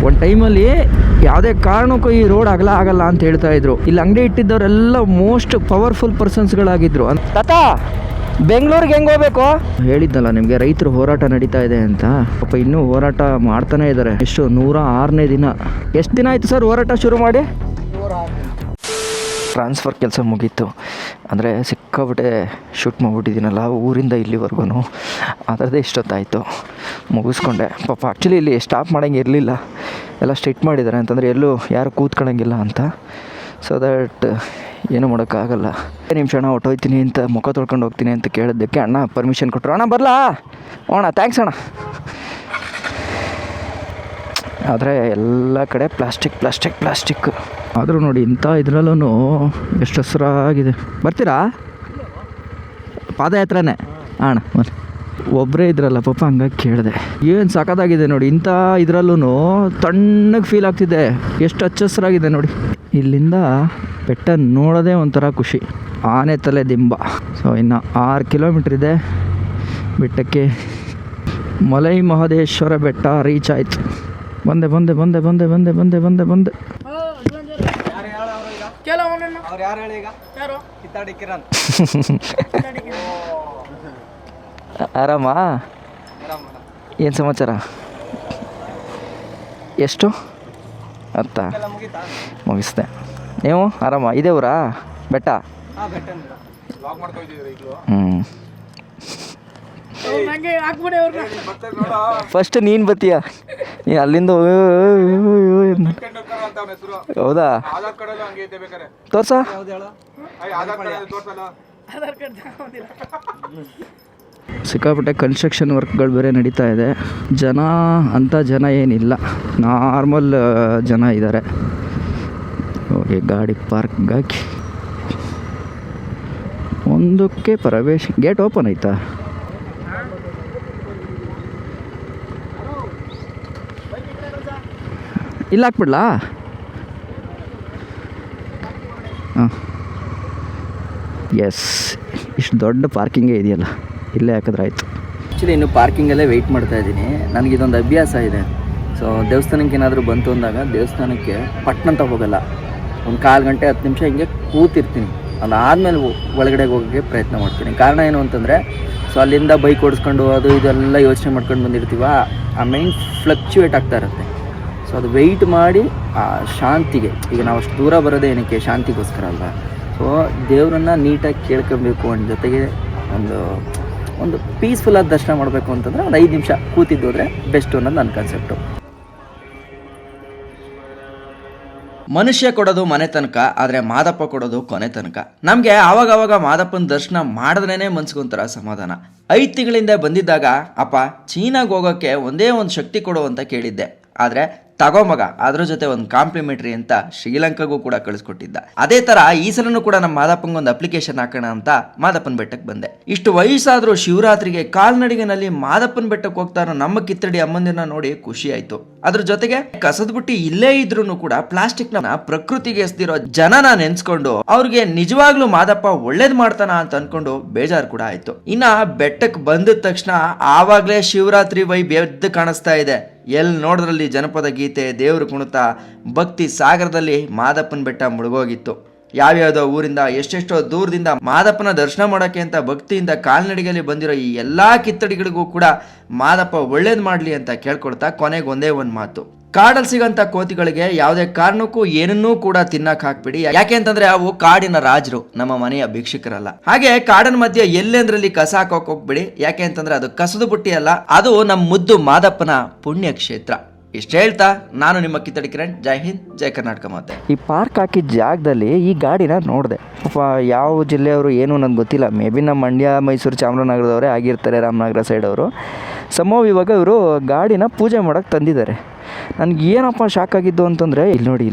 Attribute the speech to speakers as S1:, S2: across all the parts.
S1: ಒಂದು ಟೈಮಲ್ಲಿ ಯಾವುದೇ ಕಾರಣಕ್ಕೂ ಈ ರೋಡ್ ಆಗಲ್ಲ ಅಂತ ಹೇಳ್ತಾ ಇದ್ರು. ಇಲ್ಲಿ ಅಂಗಡಿ ಇಟ್ಟಿದ್ದವರೆಲ್ಲ ಮೋಸ್ಟ್ ಪವರ್ಫುಲ್ ಪರ್ಸನ್ಸ್ಗಳಾಗಿದ್ರು. ತಾತ ಬೆಂಗಳೂರಿಗೆ ಹೆಂಗೆ ಹೋಗ್ಬೇಕು ಹೇಳಿದ್ನಲ್ಲ ನಿಮಗೆ, ರೈತರು ಹೋರಾಟ ನಡೀತಾ ಇದೆ ಅಂತ. ಪಾಪ ಇನ್ನೂ ಹೋರಾಟ ಮಾಡ್ತಾನೆ ಇದ್ದಾರೆ. ಎಷ್ಟು 106ನೇ ದಿನ. ಎಷ್ಟು ದಿನ ಆಯಿತು ಸರ್ ಹೋರಾಟ ಶುರು ಮಾಡಿ? ಟ್ರಾನ್ಸ್ಫರ್ ಕೆಲಸ ಮುಗೀತು. ಅಂದರೆ ಸಿಕ್ಕಾಬಿಟ್ಟೆ ಶೂಟ್ ಮಾಡಿಬಿಟ್ಟಿದ್ದೀನಲ್ಲ ಊರಿಂದ ಇಲ್ಲಿವರೆಗೂ, ಅದರದ್ದೇ ಇಷ್ಟೊತ್ತಾಯಿತು. ಮುಗಿಸ್ಕೊಂಡೆ. ಪಾಪ ಆ್ಯಕ್ಚುಲಿ ಇಲ್ಲಿ ಸ್ಟಾಪ್ ಮಾಡೋಂಗೆ ಇರಲಿಲ್ಲ, ಎಲ್ಲ ಸ್ಟ್ರಿಕ್ಟ್ ಮಾಡಿದ್ದಾರೆ ಅಂತಂದರೆ ಎಲ್ಲೂ ಯಾರು ಕೂತ್ಕೊಳ್ಳೋಂಗಿಲ್ಲ ಅಂತ. ಸೊ ದಟ್ ಏನೂ ಮಾಡೋಕ್ಕಾಗಲ್ಲ. ನಿಮಿಷ ಅಣ್ಣ ಹೊಟ್ಟೋಯ್ತೀನಿ ಅಂತ ಮುಖ ತೊಳ್ಕೊಂಡು ಹೋಗ್ತೀನಿ ಅಂತ ಕೇಳಿದ್ದಕ್ಕೆ ಅಣ್ಣ ಪರ್ಮಿಷನ್ ಕೊಟ್ಟರು. ಅಣ್ಣ ಬರಲಾ? ಅಣ್ಣ ಥ್ಯಾಂಕ್ಸ್ ಅಣ್ಣ. ಆದರೆ ಎಲ್ಲ ಕಡೆ ಪ್ಲಾಸ್ಟಿಕ್. ಆದರೂ ನೋಡಿ ಇಂಥ ಇದರಲ್ಲೂ ಎಷ್ಟು ಹಸಿರಾಗಿದೆ. ಬರ್ತೀರಾ? ಪಾದಯಾತ್ರೆನೇ ಅಣ್ಣ. ಒಬ್ಬರೇ ಇದ್ರಲ್ಲ ಪಾಪ, ಹಂಗಾಗಿ ಕೇಳಿದೆ. ಏನು ಸಖತ್ತಾಗಿದೆ ನೋಡಿ, ಇಂಥ ಇದರಲ್ಲೂ ತಣ್ಣಗೆ ಫೀಲ್ ಆಗ್ತಿದೆ. ಎಷ್ಟು ಹಚ್ಚ ಹಸಿರಾಗಿದೆ ನೋಡಿ. ಇಲ್ಲಿಂದ ಬೆಟ್ಟ ನೋಡೋದೇ ಒಂಥರ ಖುಷಿ. ಆನೆ ತಲೆ ದಿಂಬ. ಸೊ ಇನ್ನು 6 ಕಿಲೋಮೀಟ್ರ್ ಇದೆ ಬೆಟ್ಟಕ್ಕೆ. ಮಲೈ ಮಹದೇಶ್ವರ ಬೆಟ್ಟ ರೀಚ್ ಆಯಿತು. ಬಂದೆ. ಆರಾಮ? ಏನು ಸಮಾಚಾರ? ಎಷ್ಟು ಅತ್ತ ಮುಗಿಸ್ದೆ. ನೀವು ಆರಾಮ? ಇದೇ ಊರಾ ಬೆಟ್ಟ? ಫಸ್ಟ್ ನೀನು ಬತ್ತೀಯ, ನೀನು ಅಲ್ಲಿಂದ ಹೌದಾ? ತೋರ್ಸ. ಸಿಕ್ಕಾಪಟ್ಟೆ ಕನ್ಸ್ಟ್ರಕ್ಷನ್ ವರ್ಕ್ಗಳು ಬೇರೆ ನಡೀತಾ ಇದೆ. ಜನ ಏನಿಲ್ಲ, ನಾರ್ಮಲ್ ಜನ ಇದ್ದಾರೆ. ಓಕೆ, ಗಾಡಿ ಪಾರ್ಕ್ಗಾಗಿ ಒಂದಕ್ಕೆ ಪ್ರವೇಶ. ಗೇಟ್ ಓಪನ್ ಆಯ್ತಾ? ಇಲ್ಲ ಹಾಕ್ಬಿಡ್ಲಾ? ಹಾಂ, ಎಸ್. ಇಷ್ಟು ದೊಡ್ಡ ಪಾರ್ಕಿಂಗೇ ಇದೆಯಲ್ಲ, ಇಲ್ಲೇ ಹಾಕಿದ್ರೆ ಆಯಿತು. ಆ್ಯಕ್ಚುಲಿ ಇನ್ನು ಪಾರ್ಕಿಂಗಲ್ಲೇ ವೆಯ್ಟ್ ಮಾಡ್ತಾಯಿದ್ದೀನಿ. ನನಗಿದೊಂದು ಅಭ್ಯಾಸ ಇದೆ. ಸೊ ದೇವಸ್ಥಾನಕ್ಕೆ ಏನಾದರೂ ಬಂತು ಅಂದಾಗ ದೇವಸ್ಥಾನಕ್ಕೆ ಪಟ್ನಂತ ಹೋಗಲ್ಲ. ಒಂದು 1/4 ಗಂಟೆ 10 ನಿಮಿಷ ಹಿಂಗೆ ಕೂತಿರ್ತೀನಿ. ಅದಾದಮೇಲೆ ಒಳಗಡೆ ಹೋಗೋಕ್ಕೆ ಪ್ರಯತ್ನ ಮಾಡ್ತೀನಿ. ಕಾರಣ ಏನು ಅಂತಂದರೆ, ಸೊ ಅಲ್ಲಿಂದ ಬೈಕ್ ಓಡಿಸ್ಕೊಂಡು ಅದು ಇದೆಲ್ಲ ಯೋಚನೆ ಮಾಡ್ಕೊಂಡು ಬಂದಿರ್ತೀವ, ಆ ಮೈಂಡ್ ಫ್ಲಕ್ಚುಯೇಟ್ ಆಗ್ತಾ ಇರುತ್ತೆ. ಸೊ ಅದು ವೆಯ್ಟ್ ಮಾಡಿ ಆ ಶಾಂತಿಗೆ, ಈಗ ನಾವು ಅಷ್ಟು ದೂರ ಬರೋದೇ ಏನಕ್ಕೆ? ಶಾಂತಿಗೋಸ್ಕರ ಅಲ್ವಾ? ಸೊ ದೇವರನ್ನು ನೀಟಾಗಿ ಕೇಳ್ಕೊಬೇಕು, ಒಂದು ಜೊತೆಗೆ ಒಂದು ಪೀಸ್ಫುಲ್ಲಾಗಿ ದರ್ಶನ ಮಾಡಬೇಕು ಅಂತಂದರೆ ಒಂದು 5 ನಿಮಿಷ ಕೂತಿದ್ದು ಹೋದರೆ ಬೆಸ್ಟು ಅನ್ನೋದು ನನ್ನ ಕಾನ್ಸೆಪ್ಟು. ಮನುಷ್ಯ ಕೊಡೋದು ಮನೆ ತನಕ, ಆದರೆ ಮಾದಪ್ಪ ಕೊಡೋದು ಕೊನೆ ತನಕ. ನಮಗೆ ಆವಾಗವಾಗ ಮಾದಪ್ಪನ ದರ್ಶನ ಮಾಡಿದ್ರೇ ಮನ್ಸಿಗೊಂಥರ ಸಮಾಧಾನ. 5 ತಿಂಗಳಿಂದ ಬಂದಿದ್ದಾಗ ಅಪ್ಪ ಚೀನಾಗೆ ಹೋಗೋಕ್ಕೆ ಒಂದೇ ಒಂದು ಶಕ್ತಿ ಕೊಡು ಅಂತ ಕೇಳಿದ್ದೆ. ಆದರೆ ತಗೋಮಗ ಅದ್ರ ಜೊತೆ ಒಂದು ಕಾಂಪ್ಲಿಮೆಂಟ್ರಿ ಅಂತ ಶ್ರೀಲಂಕಾಗೂ ಕೂಡ ಕಳಿಸ್ಕೊಟ್ಟಿದ್ದ. ಅದೇ ಥರ ಈ ಸಲನೂ ಕೂಡ ನಮ್ಮ ಮಾದಪ್ಪಂಗೆ ಒಂದು ಅಪ್ಲಿಕೇಶನ್ ಹಾಕೋಣ ಅಂತ ಮಾದಪ್ಪನ ಬೆಟ್ಟಕ್ಕೆ ಬಂದೆ. ಇಷ್ಟು ವಯಸ್ಸಾದರೂ ಶಿವರಾತ್ರಿಗೆ ಕಾಲ್ನಡಿಗೆನಲ್ಲಿ ಮಾದಪ್ಪನ ಬೆಟ್ಟಕ್ಕೆ ಹೋಗ್ತಾರೋ ನಮ್ಮ ಕಿತ್ತಡಿ ಅಮ್ಮಂದಿರನ್ನ ನೋಡಿ ಖುಷಿ ಆಯಿತು. ಅದ್ರ ಜೊತೆಗೆ ಕಸದ ಬುಟ್ಟಿ ಇಲ್ಲೇ ಇದ್ರೂ ಕೂಡ ಪ್ಲಾಸ್ಟಿಕ್ನ ಪ್ರಕೃತಿಗೆ ಎಸ್ದಿರೋ ಜನನ ನೆನ್ಸ್ಕೊಂಡು ಅವ್ರಿಗೆ ನಿಜವಾಗ್ಲೂ ಮಾದಪ್ಪ ಒಳ್ಳೇದ್ ಮಾಡ್ತಾನ ಅಂತ ಅನ್ಕೊಂಡು ಬೇಜಾರು ಕೂಡ ಆಯ್ತು. ಇನ್ನ ಬೆಟ್ಟಕ್ಕೆ ಬಂದ ತಕ್ಷಣ ಆವಾಗ್ಲೇ ಶಿವರಾತ್ರಿ ವೈಬ್ ಎದ್ದು ಕಾಣಿಸ್ತಾ ಇದೆ. ಎಲ್ಲಿ ನೋಡಿದ್ರಲ್ಲಿ ಜನಪದ ಗೀತೆ, ದೇವ್ರ ಕುಣಿತ, ಭಕ್ತಿ ಸಾಗರದಲ್ಲಿ ಮಾದಪ್ಪನ ಬೆಟ್ಟ ಮುಳುಗೋಗಿತ್ತು. ಯಾವ್ಯಾವುದೋ ಊರಿಂದ ಎಷ್ಟೆಷ್ಟೋ ದೂರದಿಂದ ಮಾದಪ್ಪನ ದರ್ಶನ ಮಾಡೋಕ್ಕೆ ಅಂತ ಭಕ್ತಿಯಿಂದ ಕಾಲ್ನಡಿಗೆಯಲ್ಲಿ ಬಂದಿರೋ ಈ ಎಲ್ಲಾ ಕಿತ್ತಡಿಗಳಿಗೂ ಕೂಡ ಮಾದಪ್ಪ ಒಳ್ಳೇದು ಮಾಡಲಿ ಅಂತ ಕೇಳ್ಕೊಳ್ತಾ ಕೊನೆಗೆ ಒಂದೇ ಒಂದು ಮಾತು: ಕಾಡಲ್ಲಿ ಸಿಗಂತ ಕೋತಿಗಳಿಗೆ ಯಾವುದೇ ಕಾರಣಕ್ಕೂ ಏನನ್ನೂ ಕೂಡ ತಿನ್ನಕ್ ಹಾಕ್ಬಿಡಿ. ಯಾಕೆ ಅಂತಂದ್ರೆ ಅವು ಕಾಡಿನ ರಾಜರು, ನಮ್ಮ ಮನೆಯ ಭಿಕ್ಷುಕರಲ್ಲ. ಹಾಗೆ ಕಾಡಿನ ಮಧ್ಯೆ ಎಲ್ಲೆಂದ್ರಲ್ಲಿ ಕಸ ಹಾಕೋಕ್ ಹೋಗ್ಬಿಡಿ. ಯಾಕೆ ಅಂತಂದ್ರೆ ಅದು ಕಸದ ಬುಟ್ಟಿ ಅಲ್ಲ, ಅದು ನಮ್ಮ ಮುದ್ದು ಮಾದಪ್ಪನ ಪುಣ್ಯ ಕ್ಷೇತ್ರ. ಇಷ್ಟು ಹೇಳ್ತಾ ನಾನು ನಿಮ್ಮ ಕಿತ್ತಡಿ ಕಿರಣ್. ಜೈ ಹಿಂದ್, ಜೈ ಕರ್ನಾಟಕ ಮಾತೆ. ಈ ಪಾರ್ಕ್ ಹಾಕಿದ ಜಾಗದಲ್ಲಿ ಈ ಗಾಡಿನ ನೋಡಿದೆ. ಪಾಪ ಯಾವ ಜಿಲ್ಲೆಯವರು ಏನು ನನಗೆ ಗೊತ್ತಿಲ್ಲ. ಮೇ ಬಿ ನಮ್ಮ ಮಂಡ್ಯ, ಮೈಸೂರು, ಚಾಮರಾಜನಗರದವರೇ ಆಗಿರ್ತಾರೆ, ರಾಮನಗರ ಸೈಡವರು. ಸಮೋವ್ ಇವಾಗ ಇವರು ಗಾಡಿನ ಪೂಜೆ ಮಾಡೋಕ್ಕೆ ತಂದಿದ್ದಾರೆ. ನನಗೆ ಏನಪ್ಪ ಶಾಕ್ ಆಗಿದ್ದು ಅಂತಂದರೆ, ಇಲ್ಲಿ ನೋಡಿ,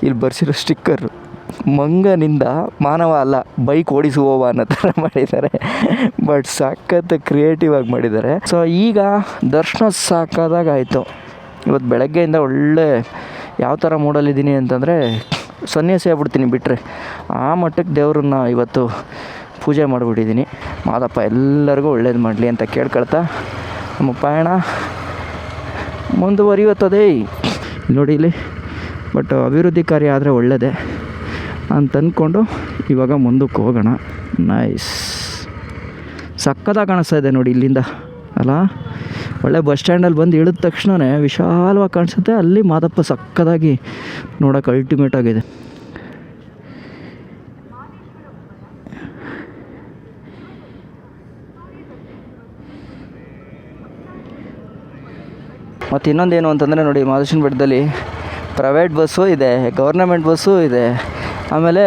S1: ಇಲ್ಲಿ ಬರ್ಸಿರೋ ಸ್ಟಿಕ್ಕರು ಮಂಗನಿಂದ ಮಾನವ ಅಲ್ಲ, ಬೈಕ್ ಓಡಿಸುವವ ಅನ್ನೋ ಥರ ಮಾಡಿದ್ದಾರೆ. ಬಟ್ ಸಖತ್ ಕ್ರಿಯೇಟಿವ್ ಆಗಿ ಮಾಡಿದ್ದಾರೆ. ಸೊ ಈಗ ದರ್ಶನ ಸಾಕಾದಾಗ ಆಯಿತು. ಇವತ್ತು ಬೆಳಗ್ಗೆಯಿಂದ ಒಳ್ಳೆ ಯಾವ ಥರ ಮೂಡಲ್ಲಿದ್ದೀನಿ ಅಂತಂದರೆ ಸನ್ಯಾಸಿ ಆಗ್ಬಿಡ್ತೀನಿ ಬಿಟ್ಟರೆ, ಆ ಮಟ್ಟಕ್ಕೆ ದೇವ್ರನ್ನ ಇವತ್ತು ಪೂಜೆ ಮಾಡಿಬಿಟ್ಟಿದ್ದೀನಿ. ಮಾದಪ್ಪ ಎಲ್ಲರಿಗೂ ಒಳ್ಳೇದು ಮಾಡಲಿ ಅಂತ ಕೇಳ್ಕೊಳ್ತಾ ನಮ್ಮ ಪಯಣ ಮುಂದುವರಿಯುತ್ತದೆ. ನೋಡಿ ಇಲ್ಲಿ, ಬಟ್ ಅಭಿವೃದ್ಧಿ ಕಾರ್ಯ ಆದರೆ ಒಳ್ಳೆಯದೇ ಅಂತ ಅಂದ್ಕೊಂಡು ಇವಾಗ ಮುಂದಕ್ಕೆ ಹೋಗೋಣ. ನೈಸ್, ಸಕ್ಕತ್ತಾಗಿ ಕಾಣಿಸ್ತಾ ಇದೆ ನೋಡಿ ಇಲ್ಲಿಂದ ಅಲ್ಲ. ಒಳ್ಳೆ ಬಸ್ ಸ್ಟ್ಯಾಂಡಲ್ಲಿ ಬಂದು ಇಳಿದ ತಕ್ಷಣವೇ ವಿಶಾಲವಾಗಿ ಕಾಣಿಸುತ್ತೆ. ಅಲ್ಲಿ ಮಾದಪ್ಪ ಸಕ್ಕದಾಗಿ ನೋಡೋಕೆ ಅಲ್ಟಿಮೇಟ್ ಆಗಿದೆ. ಮತ್ತು ಇನ್ನೊಂದೇನು ಅಂತಂದರೆ ನೋಡಿ, ಮಾದೇಶ್ವರನ ಬೆಟ್ಟದಲ್ಲಿ ಪ್ರೈವೇಟ್ ಬಸ್ಸು ಇದೆ, ಗೌರ್ನಮೆಂಟ್ ಬಸ್ಸು ಇದೆ, ಆಮೇಲೆ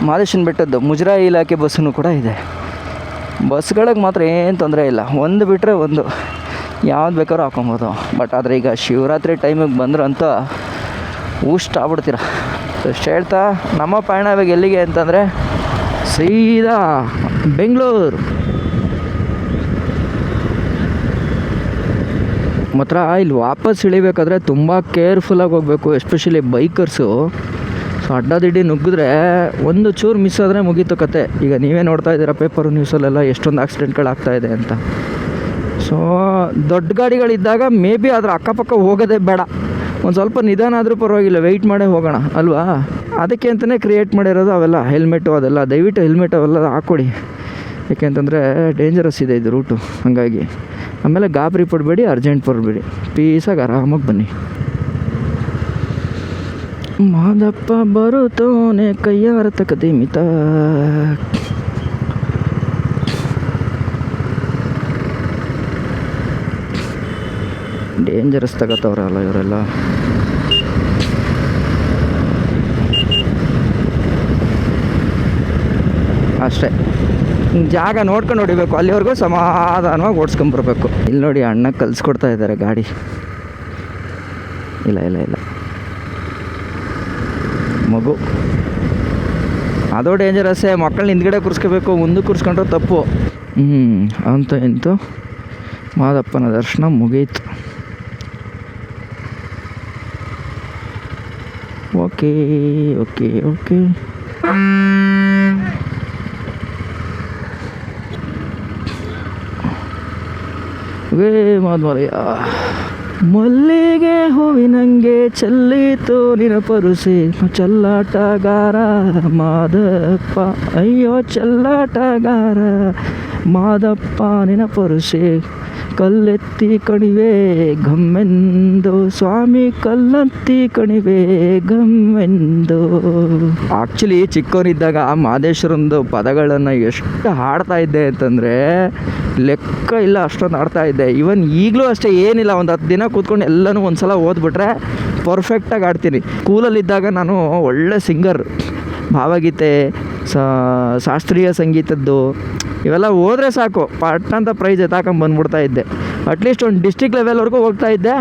S1: ಮಾದೇಶ್ವರನ ಬೆಟ್ಟದ್ದು ಮುಜರಾಯಿ ಇಲಾಖೆ ಬಸ್ಸೂ ಕೂಡ ಇದೆ. ಬಸ್ಗಳಿಗೆ ಮಾತ್ರ ಏನು ತೊಂದರೆ ಇಲ್ಲ, ಒಂದು ಬಿಟ್ಟರೆ ಒಂದು ಯಾವ್ದು ಬೇಕಾದ್ರೂ ಹಾಕೊಬೋದು. ಬಟ್ ಆದರೆ ಈಗ ಶಿವರಾತ್ರಿ ಟೈಮಿಗೆ ಬಂದ್ರೆ ಅಂತ ಊಷ್ಟ ಆಗ್ಬಿಡ್ತೀರ. ಅಷ್ಟು ಹೇಳ್ತಾ ನಮ್ಮ ಪಯಣ ಇವಾಗ ಎಲ್ಲಿಗೆ ಅಂತಂದರೆ ಸೀದಾ ಬೆಂಗಳೂರು. ಮಾತ್ರ ಇಲ್ಲಿ ವಾಪಸ್ ಇಳಿಬೇಕಾದ್ರೆ ತುಂಬ ಕೇರ್ಫುಲ್ಲಾಗಿ ಹೋಗಬೇಕು, ಎಸ್ಪೆಷಲಿ ಬೈಕರ್ಸು. ಸೊ ಅಡ್ಡದಿಡ್ಡಿ ನುಗ್ಗಿದ್ರೆ ಒಂದು ಚೂರು ಮಿಸ್ ಆದರೆ ಮುಗೀತು ಕತೆ. ಈಗ ನೀವೇ ನೋಡ್ತಾ ಇದ್ದೀರಾ ಪೇಪರು ನ್ಯೂಸಲ್ಲೆಲ್ಲ ಎಷ್ಟೊಂದು ಆಕ್ಸಿಡೆಂಟ್ಗಳಾಗ್ತಾಯಿದೆ ಅಂತ. ಸೊ ದೊಡ್ಡ ಗಾಡಿಗಳಿದ್ದಾಗ ಮೇ ಬಿ ಅದ್ರ ಅಕ್ಕಪಕ್ಕ ಹೋಗೋದೇ ಬೇಡ, ಒಂದು ಸ್ವಲ್ಪ ನಿಧಾನ ಆದರೂ ಪರವಾಗಿಲ್ಲ, ವೆಯ್ಟ್ ಮಾಡೇ ಹೋಗೋಣ ಅಲ್ವಾ. ಅದಕ್ಕೆ ಅಂತಲೇ ಕ್ರಿಯೇಟ್ ಮಾಡಿರೋದು ಅವೆಲ್ಲ ಹೆಲ್ಮೆಟು ಅದೆಲ್ಲ. ದಯವಿಟ್ಟು ಹೆಲ್ಮೆಟ್ ಅವೆಲ್ಲ ಹಾಕ್ಕೊಡಿ, ಏಕೆಂತಂದರೆ ಡೇಂಜರಸ್ ಇದೆ ಇದು ರೂಟು. ಹಾಗಾಗಿ ಆಮೇಲೆ ಗಾಬರಿ ಪಡಬೇಡಿ, ಅರ್ಜೆಂಟ್ ಬರಬೇಡಿ, ಪೀಸಾಗಿ ಆರಾಮಾಗಿ ಬನ್ನಿ. ಮಾದಪ್ಪ ಬರುತ್ತೋನೆ ಕೈಯಾರ ತಕದಿಮಿತ. ಡೇಂಜರಸ್ ತಗೋತವ್ರಲ್ಲ ಇವರೆಲ್ಲ. ಅಷ್ಟೇ, ಜಾಗ ನೋಡ್ಕೊಂಡು ಹೊಡಿಬೇಕು, ಅಲ್ಲಿವರೆಗೂ ಸಮಾಧಾನವಾಗಿ ಓಡಿಸ್ಕೊಂಬರ್ಬೇಕು. ಇಲ್ಲಿ ನೋಡಿ ಅಣ್ಣ ಕಲಿಸ್ಕೊಡ್ತಾ ಇದ್ದಾರೆ ಗಾಡಿ. ಇಲ್ಲ ಇಲ್ಲ ಇಲ್ಲ, ಮಗು ಅದು ಡೇಂಜರಸ್ಸೇ. ಮಕ್ಕಳನ್ನ ಹಿಂದ್ಗಡೆ ಕೂರಿಸ್ಕೋಬೇಕು, ಮುಂದೆ ಕೂರಿಸ್ಕೊಂಡ್ರೆ ತಪ್ಪು. ಅಂತೂ ಇಂತೂ ಮಾದಪ್ಪನ ದರ್ಶನ ಮುಗೀತು. Okay okay okay. ಮಾದ್ಮಲಯ್ಯ ಮಲ್ಲಿಗೆ ಹೂವಿನಂಗೆ ಚೆಲ್ಲಿತು ನಿನ ಪರುಸಿ ಚೆಲ್ಲಾಟಗಾರ ಮಾದಪ್ಪ. ಅಯ್ಯೋ ಚೆಲ್ಲಾಟಗಾರ ಮಾದಪ್ಪ ನಿನ ಪರುಸಿ ಕಲ್ಲೆತ್ತಿ ಕಣಿವೆ ಘಮ್ಮೆಂದು ಸ್ವಾಮಿ, ಕಲ್ಲತ್ತಿ ಕಣಿವೆ ಘಮ್ಮೆಂದು. ಆ್ಯಕ್ಚುಲಿ ಚಿಕ್ಕವನಿದ್ದಾಗ ಮಾದೇಶ್ವರಂದು ಪದಗಳನ್ನು ಎಷ್ಟು ಹಾಡ್ತಾ ಇದ್ದೆ ಅಂತಂದರೆ ಲೆಕ್ಕ ಇಲ್ಲ, ಅಷ್ಟೊಂದು ಆಡ್ತಾ ಇದ್ದೆ. ಈವನ್ ಈಗಲೂ ಅಷ್ಟೇ, ಏನಿಲ್ಲ, ಒಂದು 10 ದಿನ ಕೂತ್ಕೊಂಡು ಎಲ್ಲನೂ ಒಂದು ಸಲ ಓದ್ಬಿಟ್ರೆ ಪರ್ಫೆಕ್ಟಾಗಿ ಆಡ್ತೀನಿ. ಸ್ಕೂಲಲ್ಲಿದ್ದಾಗ ನಾನು ಒಳ್ಳೆ ಸಿಂಗರ್, ಭಾವಗೀತೆ, ಶಾಸ್ತ್ರೀಯ ಸಂಗೀತದ್ದು ಇವೆಲ್ಲ ಹೋದರೆ ಸಾಕು ಪಟ್ಟಂತ ಪ್ರೈಸ್ ಎತ್ತಾಕೊಂಬಂದ್ಬಿಡ್ತಾ ಇದ್ದೆ. ಅಟ್ಲೀಸ್ಟ್ ಒಂದು ಡಿಸ್ಟ್ರಿಕ್ಟ್ ಲೆವೆಲ್ವರೆಗೂ ಹೋಗ್ತಾ ಇದ್ದೆ.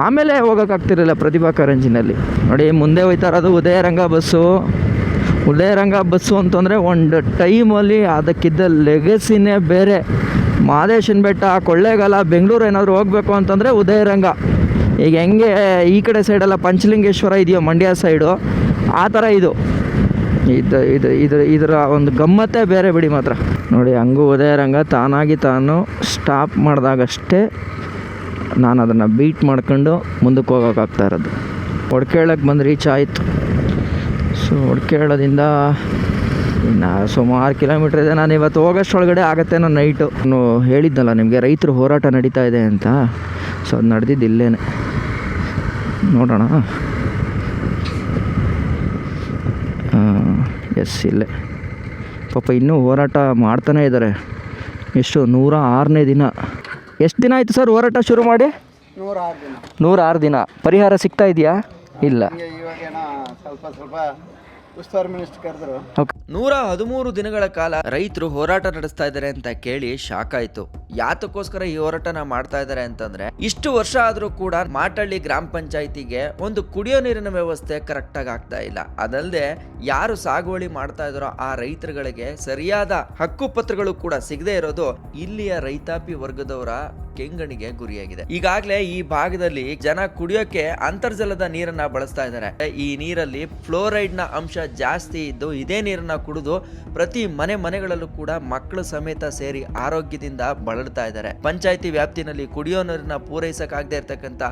S1: ಆಮೇಲೆ ಹೋಗೋಕ್ಕಾಗ್ತಿರಲಿಲ್ಲ ಪ್ರತಿಭಾ ಕಾರಂಜಿನಲ್ಲಿ. ನೋಡಿ ಮುಂದೆ ಹೋಯ್ತಾ ಇರೋದು ಉದಯರಂಗ ಬಸ್ಸು. ಉದಯರಂಗ ಬಸ್ಸು ಅಂತಂದರೆ ಒಂದು ಟೈಮಲ್ಲಿ ಅದಕ್ಕಿದ್ದ ಲೆಗಸಿನೇ ಬೇರೆ. ಮಾದೇಶ್ವರನ ಬೆಟ್ಟ, ಕೊಳ್ಳೇಗಾಲ, ಬೆಂಗಳೂರು ಏನಾದರೂ ಹೋಗಬೇಕು ಅಂತಂದರೆ ಉದಯರಂಗ. ಈಗ ಹೆಂಗೆ ಈ ಕಡೆ ಸೈಡೆಲ್ಲ ಪಂಚಲಿಂಗೇಶ್ವರ ಇದೆಯೋ ಮಂಡ್ಯ ಸೈಡು, ಆ ಥರ ಇದು ಇದರ ಒಂದು ಗಮ್ಮತ್ತೇ ಬೇರೆ ಬಿಡಿ ಮಾತ್ರ. ನೋಡಿ ಹಂಗೂ ಉದಯರಂಗ ತಾನಾಗಿ ತಾನು ಸ್ಟಾಪ್ ಮಾಡಿದಾಗಷ್ಟೇ ನಾನು ಅದನ್ನು ಬೀಟ್ ಮಾಡ್ಕೊಂಡು ಮುಂದಕ್ಕೆ ಹೋಗೋಕ್ಕಾಗ್ತಾ ಇರೋದು. ಒಡ್ಕೇಳಕ್ಕೆ ಬಂದು ರೀಚ್ ಆಯಿತು. ಸೊ ಒಡ್ಕೇಳದಿಂದ ಇನ್ನು ಸುಮಾರು ಕಿಲೋಮೀಟ್ರ್ ಇದೆ. ನಾನು ಇವತ್ತು ಹೋಗೋಷ್ಟೊಳಗಡೆ ಆಗುತ್ತೇನೋ ನೈಟು. ನಾನು ಹೇಳಿದ್ನಲ್ಲ ನಿಮಗೆ ರೈತರು ಹೋರಾಟ ನಡೀತಾ ಇದೆ ಅಂತ. ಸೊ ಅದು ನಡೆದಿದ್ದು ಇಲ್ಲೇ, ನೋಡೋಣ. ಎಸ್, ಇಲ್ಲೇ ಪಾಪ ಇನ್ನೂ ಹೋರಾಟ ಮಾಡ್ತಾನೇ ಇದ್ದಾರೆ. ಎಷ್ಟು 106ನೇ ದಿನ. ಎಷ್ಟು ದಿನ ಆಯಿತು ಸರ್ ಹೋರಾಟ ಶುರು ಮಾಡಿ? 106 ದಿನ. ಪರಿಹಾರ ಸಿಗ್ತಾ ಇದೆಯಾ? ಇಲ್ಲ. ಉಸ್ತುವಾರಿ ಮಿನಿಸ್ಟರ್ ಕರೆದ್ರು. 113 ದಿನಗಳ ಕಾಲ ರೈತರು ಹೋರಾಟ ನಡೆಸ್ತಾ ಇದ್ದಾರೆ ಅಂತ ಕೇಳಿ ಶಾಕ್ ಆಯ್ತು. ಯಾತಕ್ಕೋಸ್ಕರ ಈ ಹೋರಾಟನ ಮಾಡ್ತಾ ಇದ್ದಾರೆ ಅಂತಂದ್ರೆ, ಇಷ್ಟು ವರ್ಷ ಆದ್ರೂ ಕೂಡ ಮಾಟಳ್ಳಿ ಗ್ರಾಮ ಪಂಚಾಯಿತಿಗೆ ಒಂದು ಕುಡಿಯೋ ನೀರಿನ ವ್ಯವಸ್ಥೆ ಕರೆಕ್ಟ್ ಆಗಿ ಆಗ್ತಾ ಇಲ್ಲ. ಅದಲ್ಲದೆ ಯಾರು ಸಾಗುವಳಿ ಮಾಡ್ತಾ ಇದಾರೋ ಆ ರೈತರುಗಳಿಗೆ ಸರಿಯಾದ ಹಕ್ಕು ಪತ್ರಗಳು ಕೂಡ ಸಿಗದೆ ಇರೋದು ಇಲ್ಲಿಯ ರೈತಾಪಿ ವರ್ಗದವರ ಕೆಂಗಣಿಗೆ ಗುರಿಯಾಗಿದೆ. ಈಗಾಗಲೇ ಈ ಭಾಗದಲ್ಲಿ ಜನ ಕುಡಿಯೋಕೆ ಅಂತರ್ಜಲದ ನೀರನ್ನ ಬಳಸ್ತಾ ಇದ್ದಾರೆ. ಈ ನೀರಲ್ಲಿ ಫ್ಲೋರೈಡ್ ನ ಅಂಶ ಜಾಸ್ತಿ ಇದ್ದು ಇದೇ ನೀರನ್ನ ಕುಡಿದು ಪ್ರತಿ ಮನೆಗಳಲ್ಲೂ ಕೂಡ ಮಕ್ಕಳು ಸಮೇತ ಸೇರಿ ಆರೋಗ್ಯದಿಂದ ಬಳಲ್ತಾ ಇದ್ದಾರೆ. ಪಂಚಾಯಿತಿ ವ್ಯಾಪ್ತಿನಲ್ಲಿ ಕುಡಿಯೋ ನೀರನ್ನ ಪೂರೈಸಕ್ಕಾಗದೇ ಇರತಕ್ಕಂತ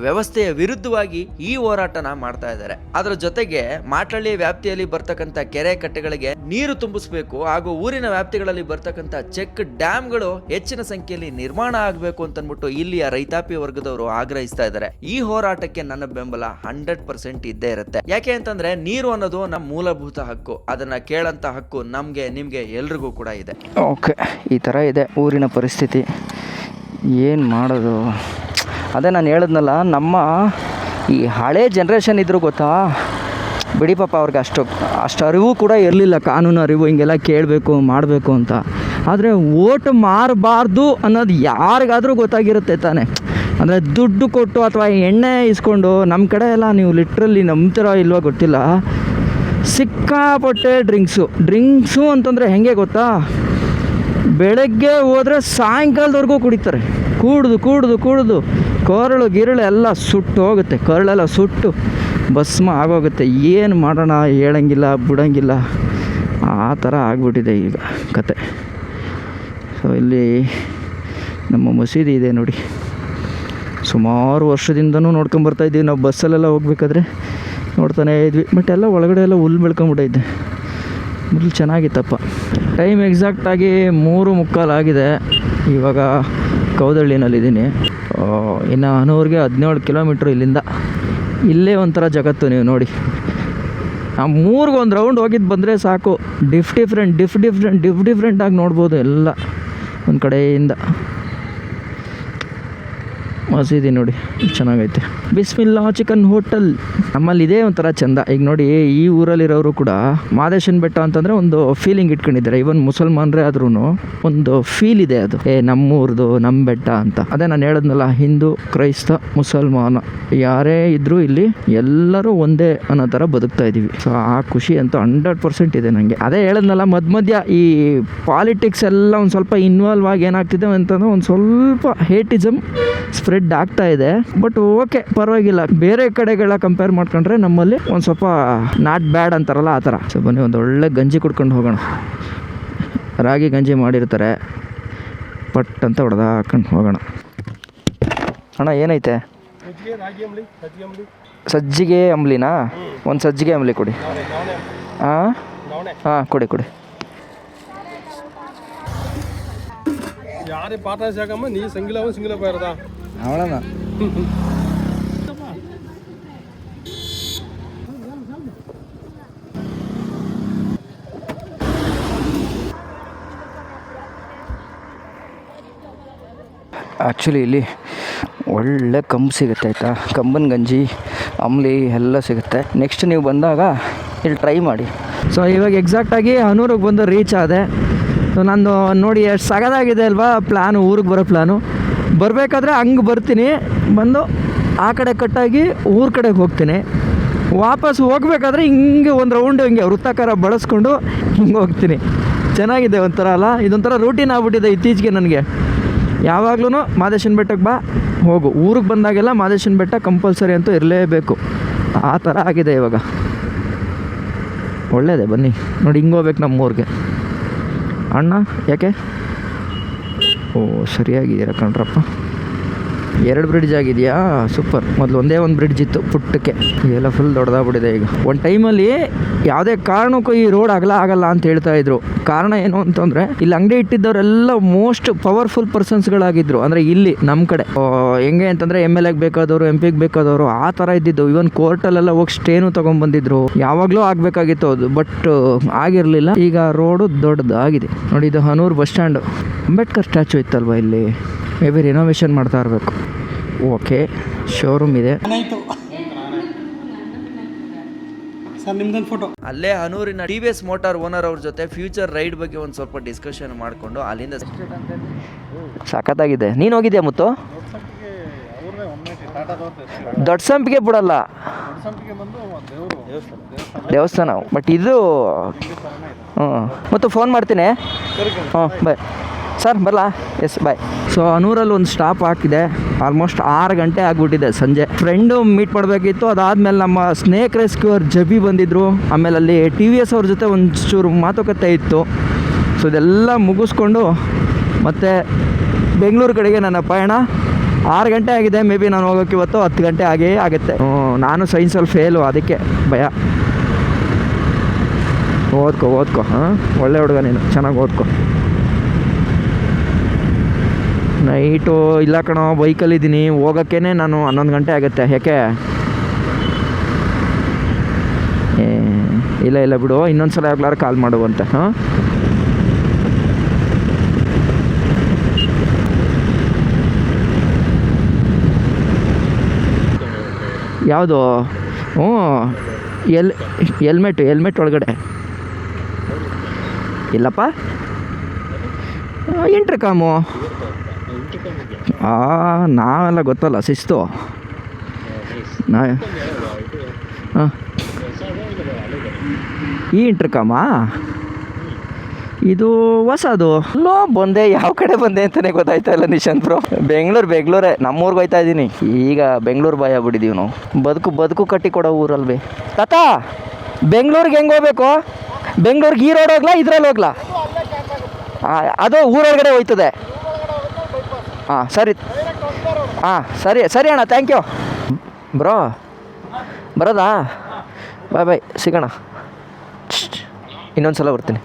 S1: ವ್ಯವಸ್ಥೆಯ ವಿರುದ್ಧವಾಗಿ ಈ ಹೋರಾಟನ ಮಾಡ್ತಾ ಇದ್ದಾರೆ. ಅದರ ಜೊತೆಗೆ ಮಾಟ್ಲಳ್ಳಿ ವ್ಯಾಪ್ತಿಯಲ್ಲಿ ಬರ್ತಕ್ಕಂತ ಕೆರೆ ಕಟ್ಟೆಗಳಿಗೆ ನೀರು ತುಂಬಿಸಬೇಕು ಹಾಗೂ ಊರಿನ ವ್ಯಾಪ್ತಿಗಳಲ್ಲಿ ಬರ್ತಕ್ಕಂತ ಚೆಕ್ ಡ್ಯಾಮ್ಗಳು ಹೆಚ್ಚಿನ ಸಂಖ್ಯೆಯಲ್ಲಿ ನಿರ್ಮಾಣ ಆಗಬೇಕು ಅಂತ ಅಂದ್ಬಿಟ್ಟು ಇಲ್ಲಿಯ ರೈತಾಪಿ ವರ್ಗದವರು ಆಗ್ರಹಿಸ್ತಾ ಇದ್ದಾರೆ. ಈ ಹೋರಾಟಕ್ಕೆ ನನ್ನ ಬೆಂಬಲ 100% ಇದ್ದೇ ಇರುತ್ತೆ. ಯಾಕೆ ಅಂತಂದ್ರೆ ನೀರು ಅನ್ನೋದು ನಮ್ಮ ಮೂಲಭೂತ ಹಕ್ಕು. ಅದನ್ನ ಕೇಳಂತ ಹಕ್ಕು ನಮ್ಗೆ ನಿಮ್ಗೆ ಎಲ್ರಿಗೂ ಕೂಡ ಇದೆ.
S2: ಓಕೆ, ಈ ಥರ ಇದೆ ಊರಿನ ಪರಿಸ್ಥಿತಿ. ಏನು ಮಾಡೋದು? ಅದೇ ನಾನು ಹೇಳಿದ್ನಲ್ಲ, ನಮ್ಮ ಈ ಹಳೆ ಜನ್ರೇಷನ್ ಇದ್ರು ಗೊತ್ತಾ, ಬಿಡಿ ಪಾಪ ಅವ್ರಿಗೆ ಅಷ್ಟು ಅರಿವು ಕೂಡ ಇರಲಿಲ್ಲ, ಕಾನೂನು ಅರಿವು ಹಿಂಗೆಲ್ಲ ಕೇಳಬೇಕು ಮಾಡಬೇಕು ಅಂತ. ಆದರೆ ಓಟ್ ಮಾರಬಾರ್ದು ಅನ್ನೋದು ಯಾರಿಗಾದರೂ ಗೊತ್ತಾಗಿರುತ್ತೆ ತಾನೆ. ಅಂದರೆ ದುಡ್ಡು ಕೊಟ್ಟು ಅಥವಾ ಎಣ್ಣೆ ಇಸ್ಕೊಂಡು, ನಮ್ಮ ಕಡೆ ಎಲ್ಲ ನೀವು ಲಿಟ್ರಲಿ ನಂಬ್ತಿರೋ ಇಲ್ವೋ ಗೊತ್ತಿಲ್ಲ, ಸಿಕ್ಕಾಪಟ್ಟೆ ಡ್ರಿಂಕ್ಸು ಅಂತಂದರೆ ಹೆಂಗೆ ಗೊತ್ತಾ, ಬೆಳಗ್ಗೆ ಹೋದರೆ ಸಾಯಂಕಾಲದವರೆಗೂ ಕುಡಿತಾರೆ. ಕುಡಿದು ಕೊರಳು ಗಿರಳು ಎಲ್ಲ ಸುಟ್ಟು ಹೋಗುತ್ತೆ, ಕರಳೆಲ್ಲ ಸುಟ್ಟು ಭಸ್ಮ ಆಗೋಗುತ್ತೆ. ಏನು ಮಾಡೋಣ ಹೇಳಂಗಿಲ್ಲ ಬಿಡೋಂಗಿಲ್ಲ, ಆ ಥರ ಆಗ್ಬಿಟ್ಟಿದೆ ಈಗ ಕತೆ. ಸೊ ಇಲ್ಲಿ ನಮ್ಮ ಮಸೀದಿ ಇದೆ ನೋಡಿ, ಸುಮಾರು ವರ್ಷದಿಂದನೂ ನೋಡ್ಕೊಂಬರ್ತಾಯಿದ್ದೀವಿ ನಾವು. ಬಸ್ಸಲ್ಲೆಲ್ಲ ಹೋಗ್ಬೇಕಾದ್ರೆ ನೋಡ್ತಾನೆ ಇದ್ವಿ. ಬಟ್ ಎಲ್ಲ ಒಳಗಡೆ ಎಲ್ಲ ಹುಲ್ಲು ಬೆಳ್ಕೊಂಬಿಟ್ಟೈತೆ. ಮೊದಲು ಚೆನ್ನಾಗಿತ್ತಪ್ಪ. ಟೈಮ್ ಎಕ್ಸಾಕ್ಟಾಗಿ 3:15 ಆಗಿದೆ. ಇವಾಗ ಕೌದಳ್ಳಿನಲ್ಲಿದ್ದೀನಿ. ಇನ್ನು ಹನೂರಿಗೆ 17 ಕಿಲೋಮೀಟ್ರ್ ಇಲ್ಲಿಂದ. ಇಲ್ಲೇ ಒಂಥರ ಜಗತ್ತು. ನೀವು ನೋಡಿ, ಆ ಮೂರ್ಗೊಂದು ರೌಂಡ್ ಹೋಗಿದ್ದು ಬಂದರೆ ಸಾಕು. ಡಿಫ್ರೆಂಟಾಗಿ ನೋಡ್ಬೋದು ಎಲ್ಲ ಒಂದು ಕಡೆಯಿಂದ. ಮಸೀದಿ ನೋಡಿ ಚೆನ್ನಾಗೈತೆ. ಬಿಸ್ಮಿಲ್ಲಾ ಚಿಕನ್ ಹೋಟೆಲ್ ನಮ್ಮಲ್ಲಿ ಇದೇ ಒಂಥರ ಚೆಂದ. ಈಗ ನೋಡಿ, ಈ ಊರಲ್ಲಿರೋರು ಕೂಡ ಮಾದೇಶನ ಬೆಟ್ಟ ಅಂತಂದರೆ ಒಂದು ಫೀಲಿಂಗ್ ಇಟ್ಕೊಂಡಿದ್ದಾರೆ. ಇವನ್ ಮುಸಲ್ಮಾನರೇ ಆದ್ರೂ ಒಂದು ಫೀಲ್ ಇದೆ, ಅದು ನಮ್ಮೂರ್ದು ನಮ್ಮ ಬೆಟ್ಟ ಅಂತ. ಅದೇ ನಾನು ಹೇಳಿದ್ನಲ್ಲ, ಹಿಂದೂ ಕ್ರೈಸ್ತ ಮುಸಲ್ಮಾನ ಯಾರೇ ಇದ್ರೂ ಇಲ್ಲಿ ಎಲ್ಲರೂ ಒಂದೇ ಅನ್ನೋ ಥರ ಬದುಕ್ತಾ ಇದ್ದೀವಿ. ಸೊ ಆ ಖುಷಿ ಅಂತೂ 100% ಇದೆ ನನಗೆ. ಅದೇ ಹೇಳಿದ್ನಲ್ಲ, ಮಧ್ಯ ಈ ಪಾಲಿಟಿಕ್ಸ್ ಎಲ್ಲ ಒಂದು ಸ್ವಲ್ಪ ಇನ್ವಾಲ್ವ್ ಆಗಿ ಏನಾಗ್ತಿದೆ ಅಂತಂದ್ರೆ ಒಂದು ಸ್ವಲ್ಪ ಹೇಟಿಸಮ್ ಸ್ಪ್ರೆಡ್ ಆಗ್ತಾ ಇದೆ. ಬಟ್ ಓಕೆ, ಪರವಾಗಿಲ್ಲ. ಬೇರೆ ಕಡೆಗಳ ಕಂಪೇರ್ ಮಾಡ್ಕೊಂಡ್ರೆ ನಮ್ಮಲ್ಲಿ ಒಂದು ಸ್ವಲ್ಪ ನಾಟ್ ಬ್ಯಾಡ್ ಅಂತಾರಲ್ಲ, ಆ ಥರ. ಸೊ ಬನ್ನಿ ಒಂದು ಒಳ್ಳೆ ಗಂಜಿ ಕುಡ್ಕೊಂಡು ಹೋಗೋಣ. ರಾಗಿ ಗಂಜಿ ಮಾಡಿರ್ತಾರೆ, ಪಟ್ ಅಂತ ಹಾಕೊಂಡು ಹೋಗೋಣ. ಅಣ್ಣ ಏನೈತೆ? ಸಜ್ಜಿಗೆ ಅಂಬ್ಲಿನಾ? ಒಂದು ಸಜ್ಜಿಗೆ ಅಂಬ್ಲಿ ಕೊಡಿ. ಹಾಂ ಕೊಡಿ.
S3: ಯಾರೇ ಪಾಠ ಸಾಕಮ್ಮ, ನೀ ಸಿಂಗಿಲ ಬರದಾ
S2: ಅವಳನ ಆ್ಯಕ್ಚುಲಿ ಇಲ್ಲಿ ಒಳ್ಳೆ ಕಂಬು ಸಿಗುತ್ತೆ ಆಯಿತಾ. ಕಂಬನ ಗಂಜಿ ಅಂಬ್ಲಿ ಎಲ್ಲ ಸಿಗುತ್ತೆ. ನೆಕ್ಸ್ಟ್ ನೀವು ಬಂದಾಗ ಇಲ್ಲಿ ಟ್ರೈ ಮಾಡಿ. ಸೊ ಇವಾಗ ಎಕ್ಸಾಕ್ಟಾಗಿ ಹನೂರಿಗೆ ಬಂದು ರೀಚ್ ಆದೆ. ಸೊ ನಂದು ನೋಡಿ ಎಷ್ಟು ಸಗದಾಗಿದೆ ಅಲ್ವಾ ಪ್ಲ್ಯಾನು, ಊರಿಗೆ ಬರೋ ಪ್ಲ್ಯಾನು. ಬರಬೇಕಾದ್ರೆ ಹಂಗೆ ಬರ್ತೀನಿ, ಬಂದು ಆ ಕಡೆ ಕಟ್ಟಾಗಿ ಊರ ಕಡೆಗೆ ಹೋಗ್ತೀನಿ. ವಾಪಸ್ ಹೋಗ್ಬೇಕಾದ್ರೆ ಹಿಂಗೆ ಒಂದು ರೌಂಡ್ ಹಿಂಗೆ ವೃತ್ತಾಕಾರ ಬಳಸ್ಕೊಂಡು ಹಿಂಗೆ ಹೋಗ್ತೀನಿ. ಚೆನ್ನಾಗಿದೆ ಒಂಥರ ಅಲ್ಲ. ಇದೊಂಥರ ರೂಟೀನ್ ಆಗ್ಬಿಟ್ಟಿದೆ ಇತ್ತೀಚೆಗೆ ನನಗೆ. ಯಾವಾಗ್ಲೂ ಮಾದೇಶನ ಬೆಟ್ಟಕ್ಕೆ ಬಾ, ಹೋಗು. ಊರಿಗೆ ಬಂದಾಗೆಲ್ಲ ಮಾದೇಶನ ಬೆಟ್ಟ ಕಂಪಲ್ಸರಿ ಅಂತೂ ಇರಲೇಬೇಕು. ಆ ಥರ ಆಗಿದೆ ಇವಾಗ. ಒಳ್ಳೆಯದೇ, ಬನ್ನಿ ನೋಡಿ. ಹಿಂಗೆ ಹೋಗ್ಬೇಕು ನಮ್ಮೂರಿಗೆ. ಅಣ್ಣ ಯಾಕೆ? ಓ ಸರಿಯಾಗಿದ್ದೀರ ಕಣ್ರಪ್ಪ. 2 ಬ್ರಿಡ್ಜ್ ಆಗಿದೆಯಾ? ಸೂಪರ್. ಮೊದಲು ಒಂದೇ ಒಂದು ಬ್ರಿಡ್ಜ್ ಇತ್ತು ಪುಟ್ಟಕ್ಕೆ, ಇದೆಲ್ಲ ಫುಲ್ ದೊಡ್ಡದಾಗ್ಬಿಟ್ಟಿದೆ ಈಗ. ಒಂದು ಟೈಮಲ್ಲಿ ಯಾವುದೇ ಕಾರಣಕ್ಕೂ ಈ ರೋಡ್ ಆಗಲ್ಲ ಅಂತ ಹೇಳ್ತಾಯಿದ್ರು. ಕಾರಣ ಏನು ಅಂತಂದರೆ, ಇಲ್ಲಿ ಅಂಗಡಿ ಇಟ್ಟಿದ್ದವರೆಲ್ಲ ಮೋಸ್ಟ್ ಪವರ್ಫುಲ್ ಪರ್ಸನ್ಸ್ಗಳಾಗಿದ್ದರು. ಅಂದರೆ ಇಲ್ಲಿ ನಮ್ಮ ಕಡೆ ಹೆಂಗೆ ಅಂತಂದರೆ MLAಗೆ ಬೇಕಾದವರು, MP ಗೆ ಬೇಕಾದವರು, ಆ ಥರ ಇದ್ದಿದ್ದು. ಇವನ್ ಕೋರ್ಟಲ್ಲೆಲ್ಲ ಹೋಗಿ ಸ್ಟೇನು ತೊಗೊಂಡ್ಬಂದಿದ್ರು. ಯಾವಾಗಲೂ ಆಗಬೇಕಾಗಿತ್ತು ಅದು, ಬಟ್ ಆಗಿರಲಿಲ್ಲ. ಈಗ ರೋಡು ದೊಡ್ಡದಾಗಿದೆ ನೋಡಿ. ಇದು Hanur bus stand. Ambedkar statue ಇತ್ತಲ್ವ ಇಲ್ಲಿ, ಮೇ ಬಿ ರಿನೋವೇಷನ್ ಮಾಡ್ತಾ ಇರಬೇಕು. ಓಕೆ, ಶೋರೂಮ್ ಇದೆ.
S1: ಅಲ್ಲೇ ಹನೂರಿನ TVS ಮೋಟಾರ್ ಓನರ್ ಅವ್ರ ಜೊತೆ ಫ್ಯೂಚರ್ ರೈಡ್ ಬಗ್ಗೆ ಒಂದು ಸ್ವಲ್ಪ ಡಿಸ್ಕಷನ್ ಮಾಡಿಕೊಂಡು ಅಲ್ಲಿಂದ
S2: ಸಖತ್ತಾಗಿದೆ. ನೀನು ಹೋಗಿದ್ಯಾ ಮುತ್ತು? ದೊಡ್ಡ ಸಂಪಿಗೆ ಬಿಡಲ್ಲ, ದೇವಸ್ಥಾನ. ಬಟ್ ಇದು ಮತ್ತು ಫೋನ್ ಮಾಡ್ತೀನಿ. ಬಾಯ್ ಸರ್, ಬರಲಾ? ಎಸ್ ಬಾಯ್. ಸೊ ಅನೂರಲ್ಲಿ ಒಂದು ಸ್ಟಾಪ್ ಹಾಕಿದೆ. ಆಲ್ಮೋಸ್ಟ್ 6 ಗಂಟೆ ಆಗಿಬಿಟ್ಟಿದೆ ಸಂಜೆ. ಫ್ರೆಂಡು ಮೀಟ್ ಮಾಡಬೇಕಿತ್ತು. ಅದಾದಮೇಲೆ ನಮ್ಮ ಸ್ನೇಕ್ ರೆಸ್ಕ್ಯೂವರ್ ಜಬಿ ಬಂದಿದ್ದರು. ಆಮೇಲೆ ಅಲ್ಲಿ TVS ಅವ್ರ ಜೊತೆ ಒಂಚೂರು ಮಾತುಕತೆ ಇತ್ತು. ಸೊ ಇದೆಲ್ಲ ಮುಗಿಸ್ಕೊಂಡು ಮತ್ತೆ ಬೆಂಗಳೂರು ಕಡೆಗೆ ನನ್ನ ಪಯಣ. 6 ಗಂಟೆ ಆಗಿದೆ. ಮೇ ಬಿ ನಾನು ಹೋಗೋಕ್ಕೆ ಇವತ್ತು 10 ಗಂಟೆ ಆಗೇ ಆಗುತ್ತೆ. ನಾನು ಸೈನ್ಸಲ್ಲಿ ಫೇಲು, ಅದಕ್ಕೆ ಭಯ. ಓದ್ಕೊ ಹಾಂ, ಒಳ್ಳೆ ಹುಡುಗ ನೀನು, ಚೆನ್ನಾಗಿ ಓದ್ಕೊ. ನೈಟು ಇಲ್ಲ ಕಣೋ, ಬೈಕಲ್ಲಿದ್ದೀನಿ. ಹೋಗೋಕ್ಕೇ ನಾನು 11 ಗಂಟೆ ಆಗುತ್ತೆ. ಯಾಕೆ? ಇಲ್ಲ ಬಿಡು, ಇನ್ನೊಂದು ಸಲ ಯಾವಾಗಲಾರು ಕಾಲ್ ಮಾಡುವಂತೆ. ಹಾಂ, ಯಾವುದು? ಹ್ಞೂ, ಹೆಲ್ಮೆಟ್ ಒಳಗಡೆ ಇಲ್ಲಪ್ಪ. ಇಂಟ್ರಕಾಮು ನಾವೆಲ್ಲ ಗೊತ್ತಲ್ಲ, ಶಿಸ್ತು. ಹಾಂ, ಈ ಇಂಟ್ರಕಾಮಾ ಇದು ಹೊಸದು. ಬಂದೆ, ಯಾವ ಕಡೆ ಬಂದೆ ಅಂತಲೇ ಗೊತ್ತಾಯ್ತಾ ಇಲ್ಲ ನಿಶಾಂತ್ ಬ್ರೋ. ಬೆಂಗಳೂರೇ, ನಮ್ಮೂರ್ಗೆ ಹೋಯ್ತಾ ಇದ್ದೀನಿ. ಈಗ ಬೆಂಗಳೂರು ಬಾಯ್ ಆಗ್ಬಿಟ್ಟಿದ್ದೀವಿ ನಾವು. ಬದುಕು ಕಟ್ಟಿ ಕೊಡೋ ಊರಲ್ವೇ ತಾತ. ಬೆಂಗಳೂರಿಗೆ ಹೆಂಗೆ ಹೋಗ್ಬೇಕು? ಬೆಂಗಳೂರಿಗೆ ಈ ರೋಡ್ ಹೋಗ್ಲಾ, ಇದ್ರಲ್ಲಿ ಹೋಗ್ಲಾ? ಅದು ಊರೊಳಗಡೆ ಹೋಯ್ತದೆ. ಹಾಂ ಸರಿ ಅಣ್ಣ, ಥ್ಯಾಂಕ್ ಯು ಬ್ರೋ. ಬರೋದಾ? ಬಾಯ್, ಸಿಗೋಣ. ಇನ್ನೊಂದು ಸಲ ಬರ್ತೀನಿ.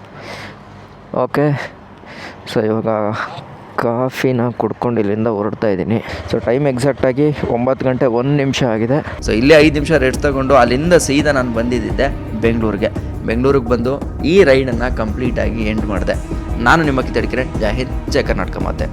S2: ಓಕೆ. ಸೊ ಇವಾಗ ಕಾಫಿನ ಕುಡ್ಕೊಂಡು ಇಲ್ಲಿಂದ ಹೊರಡ್ತಾ ಇದ್ದೀನಿ. ಸೊ ಟೈಮ್ ಎಕ್ಸಾಕ್ಟಾಗಿ 9 ಗಂಟೆ 1 ನಿಮಿಷ ಆಗಿದೆ.
S1: ಸೊ ಇಲ್ಲೇ 5 ನಿಮಿಷ ರೆಸ್ಟ್ ತಗೊಂಡು ಅಲ್ಲಿಂದ ಸೀದಾ ನಾನು ಬಂದಿದ್ದೆ ಬೆಂಗಳೂರಿಗೆ ಬಂದು ಈ ರೈಡನ್ನು ಕಂಪ್ಲೀಟಾಗಿ ಎಂಡ್ ಮಾಡಿದೆ. ನಾನು ನಿಮ್ಮ ಕಿತ್ತಡಿಕೆ. ಜೈ ಹಿಂದ್, ಜೈ ಕರ್ನಾಟಕ ಮಾತೆ.